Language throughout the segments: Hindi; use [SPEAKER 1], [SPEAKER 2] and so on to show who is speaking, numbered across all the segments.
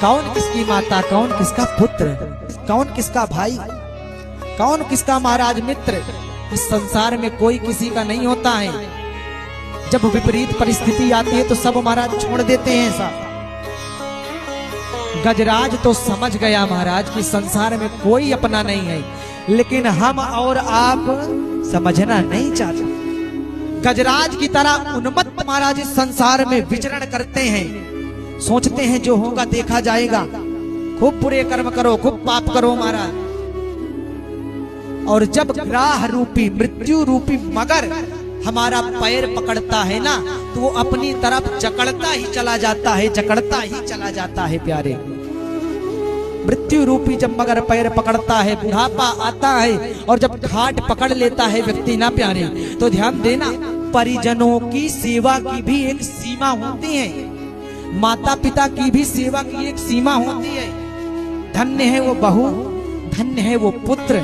[SPEAKER 1] कौन किसकी माता, कौन किसका पुत्र, कौन किसका भाई, कौन किसका महाराज मित्र। इस संसार में कोई किसी का नहीं होता है। जब विपरीत परिस्थिति आती है तो सब महाराज छोड़ देते हैं साहब। गजराज तो समझ गया महाराज कि संसार में कोई अपना नहीं है, लेकिन हम और आप समझना नहीं चाहते। गजराज की तरह उन्मत्त महाराज इस संसार में विचरण करते हैं, सोचते हैं जो होगा देखा जाएगा, खूब बुरे कर्म करो, खूब पाप करो महाराज। और जब ग्राह रूपी मृत्यु रूपी मगर हमारा पैर पकड़ता है ना, तो वो अपनी तरफ जकड़ता ही चला जाता है, जकड़ता ही चला जाता है प्यारे। मृत्यु रूपी जब मगर पैर पकड़ता है, बुढ़ापा आता है और जब घाट पकड़ लेता है व्यक्ति ना प्यारे, तो ध्यान देना, परिजनों की सेवा की भी एक सीमा होती है, माता पिता की भी सेवा की एक सीमा होती है। धन्य है वो बहू, धन्य है वो पुत्र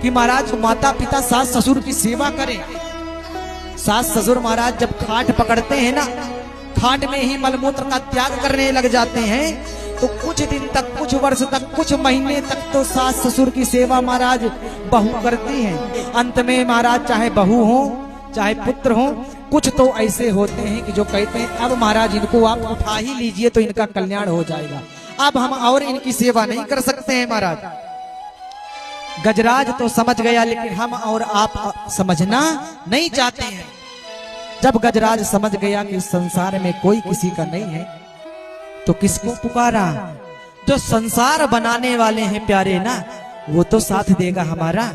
[SPEAKER 1] कि महाराज माता पिता सास ससुर की सेवा करें। सास ससुर महाराज जब खाट पकड़ते हैं ना, खाट में ही मलमूत्र का त्याग करने लग जाते हैं, तो कुछ दिन तक, कुछ वर्ष तक, कुछ महीने तक तो सास ससुर की सेवा महाराज बहू करती है। अंत में महाराज चाहे बहू हो चाहे पुत्र हो, कुछ तो ऐसे होते हैं कि जो कहते हैं अब महाराज इनको आप उठा ही लीजिए तो इनका कल्याण हो जाएगा, अब हम और इनकी सेवा नहीं कर सकते हैं महाराज। गजराज तो समझ गया, लेकिन हम और आप समझना नहीं चाहते हैं। जब गजराज समझ गया कि संसार में कोई किसी का नहीं है, तो किसको पुकारा? जो संसार बनाने वाले हैं प्यारे ना, वो तो साथ देगा हमारा।